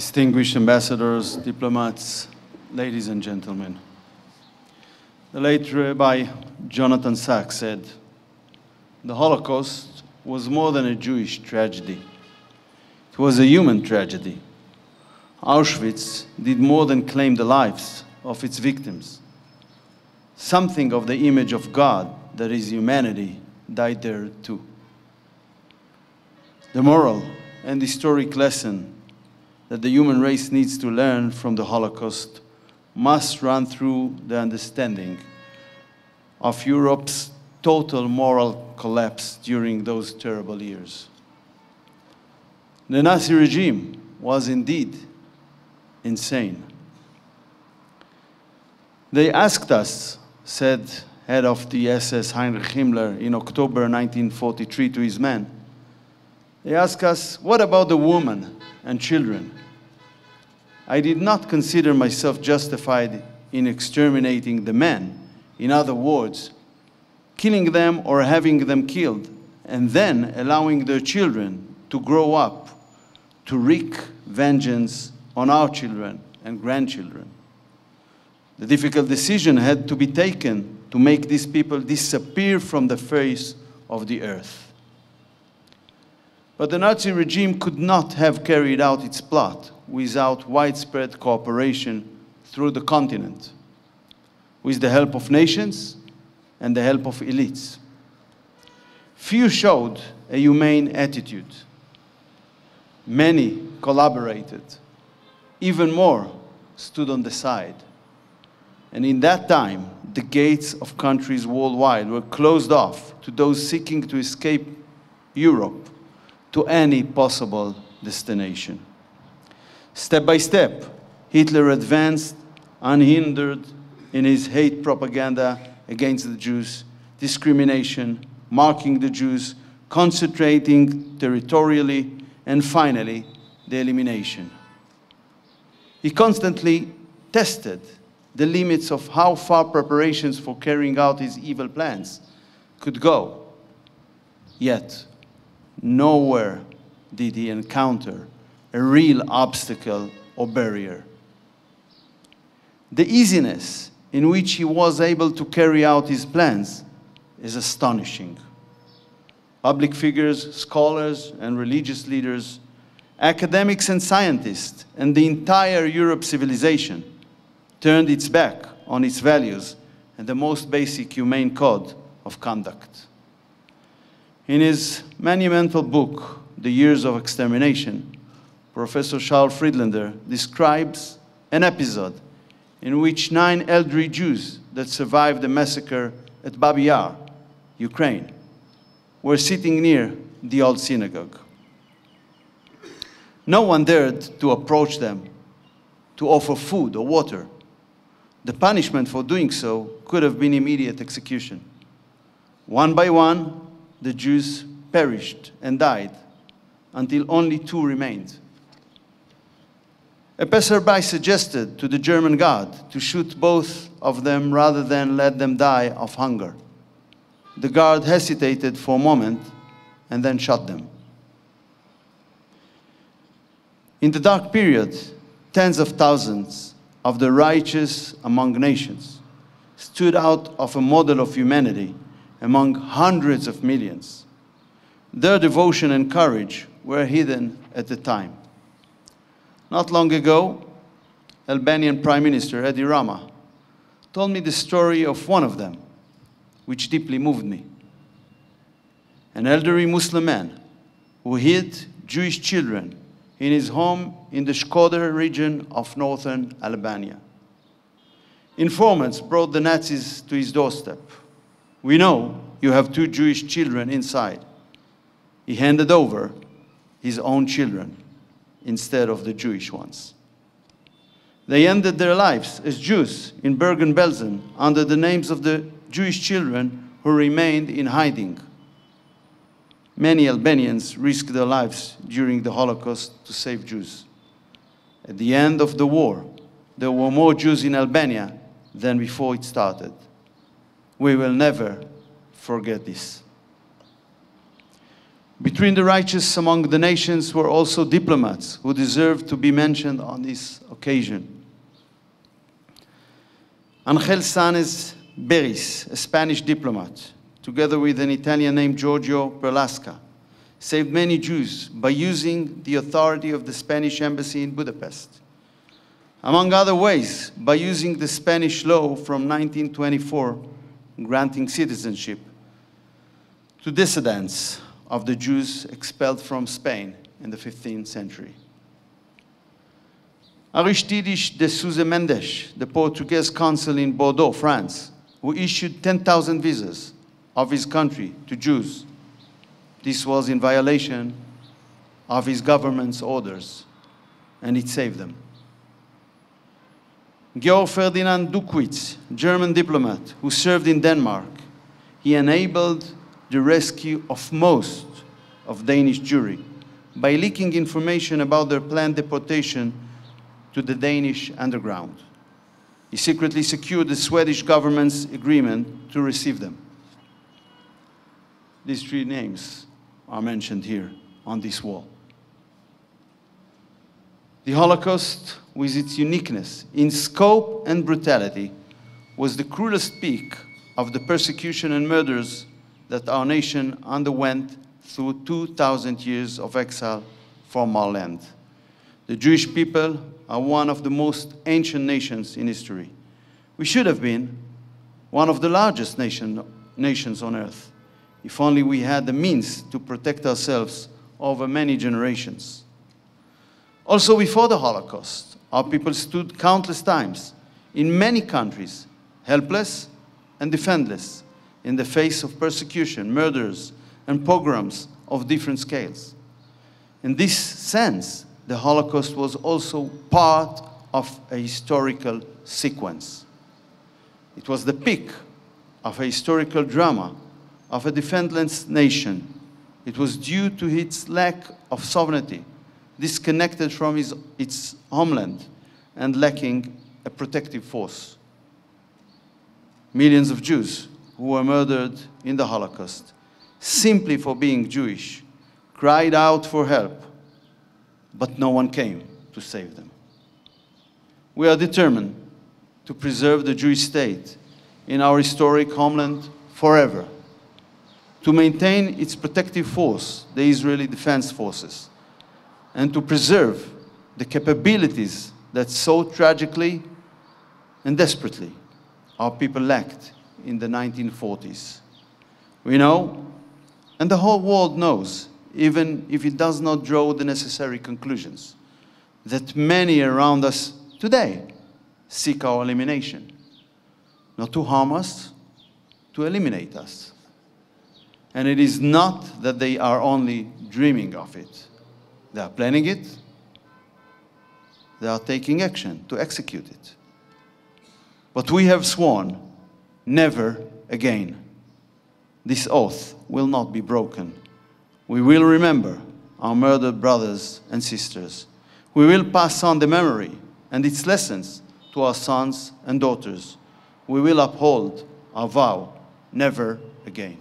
distinguished ambassadors, diplomats, ladies and gentlemen. The late Rabbi Jonathan Sachs said, "The Holocaust was more than a Jewish tragedy. It was a human tragedy. Auschwitz did more than claim the lives of its victims. Something of the image of God, that is humanity, died there too." The moral and historic lesson that the human race needs to learn from the Holocaust must run through the understanding of Europe's total moral collapse during those terrible years. The Nazi regime was indeed insane. They asked us, said head of the SS Heinrich Himmler in October 1943 to his men, they asked us, "What about the women and children?" I did not consider myself justified in exterminating the men, in other words, killing them or having them killed, and then allowing their children to grow up to wreak vengeance on our children and grandchildren. The difficult decision had to be taken to make these people disappear from the face of the earth. But the Nazi regime could not have carried out its plot without widespread cooperation through the continent, with the help of nations and the help of elites. Few showed a humane attitude. Many collaborated. Even more stood on the side. And in that time, the gates of countries worldwide were closed off to those seeking to escape Europe to any possible destination. Step by step, Hitler advanced unhindered in his hate propaganda against the Jews, discrimination, marking the Jews, concentrating territorially, and finally, the elimination. He constantly tested the limits of how far preparations for carrying out his evil plans could go. Yet, nowhere did he encounter a real obstacle or barrier. The easiness in which he was able to carry out his plans is astonishing. Public figures, scholars and religious leaders, academics and scientists, and the entire Europe civilization turned its back on its values and the most basic humane code of conduct. In his monumental book, The Years of Extermination, Professor Charles Friedlander describes an episode in which 9 elderly Jews that survived the massacre at Babi Yar, Ukraine, were sitting near the old synagogue. No one dared to approach them to offer food or water. The punishment for doing so could have been immediate execution. One by one, the Jews perished and died until only 2 remained. A passerby suggested to the German guard to shoot both of them rather than let them die of hunger. The guard hesitated for a moment and then shot them. In the dark period, tens of thousands of the righteous among nations stood out of a model of humanity among hundreds of millions. Their devotion and courage were hidden at the time. Not long ago, Albanian Prime Minister Edi Rama told me the story of one of them, which deeply moved me. An elderly Muslim man who hid Jewish children in his home in the Shkodër region of northern Albania. Informants brought the Nazis to his doorstep. "We know you have 2 Jewish children inside." He handed over his own children instead of the Jewish ones. They ended their lives as Jews in Bergen-Belsen under the names of the Jewish children who remained in hiding. Many Albanians risked their lives during the Holocaust to save Jews. At the end of the war, there were more Jews in Albania than before it started. We will never forget this. Between the righteous among the nations were also diplomats who deserve to be mentioned on this occasion. Angel Sáenz Beris, a Spanish diplomat, together with an Italian named Giorgio Perlasca, saved many Jews by using the authority of the Spanish embassy in Budapest. Among other ways, by using the Spanish law from 1924, granting citizenship to dissidents of the Jews expelled from Spain in the 15th century. Aristides de Sousa Mendes, the Portuguese consul in Bordeaux, France, who issued 10,000 visas of his country to Jews. This was in violation of his government's orders, and it saved them. Georg Ferdinand Duckwitz, German diplomat who served in Denmark, he enabled the rescue of most of Danish Jewry by leaking information about their planned deportation to the Danish underground. He secretly secured the Swedish government's agreement to receive them. These three names are mentioned here on this wall. The Holocaust, with its uniqueness in scope and brutality, was the cruelest peak of the persecution and murders that our nation underwent through 2,000 years of exile from our land. The Jewish people are one of the most ancient nations in history. We should have been one of the largest nations on earth, if only we had the means to protect ourselves over many generations. Also, before the Holocaust, our people stood countless times in many countries, helpless and defenseless, in the face of persecution, murders, and pogroms of different scales. In this sense, the Holocaust was also part of a historical sequence. It was the peak of a historical drama of a defenseless nation. It was due to its lack of sovereignty, disconnected from its homeland, and lacking a protective force. Millions of Jews who were murdered in the Holocaust, simply for being Jewish, cried out for help, but no one came to save them. We are determined to preserve the Jewish state in our historic homeland forever, to maintain its protective force, the Israeli Defense Forces, and to preserve the capabilities that so tragically and desperately our people lacked in the 1940s. We know, and the whole world knows, even if it does not draw the necessary conclusions, that many around us today seek our elimination. Not to harm us, to eliminate us. And it is not that they are only dreaming of it. They are planning it. They are taking action to execute it. But we have sworn never again. This oath will not be broken. We will remember our murdered brothers and sisters. We will pass on the memory and its lessons to our sons and daughters. We will uphold our vow, never again.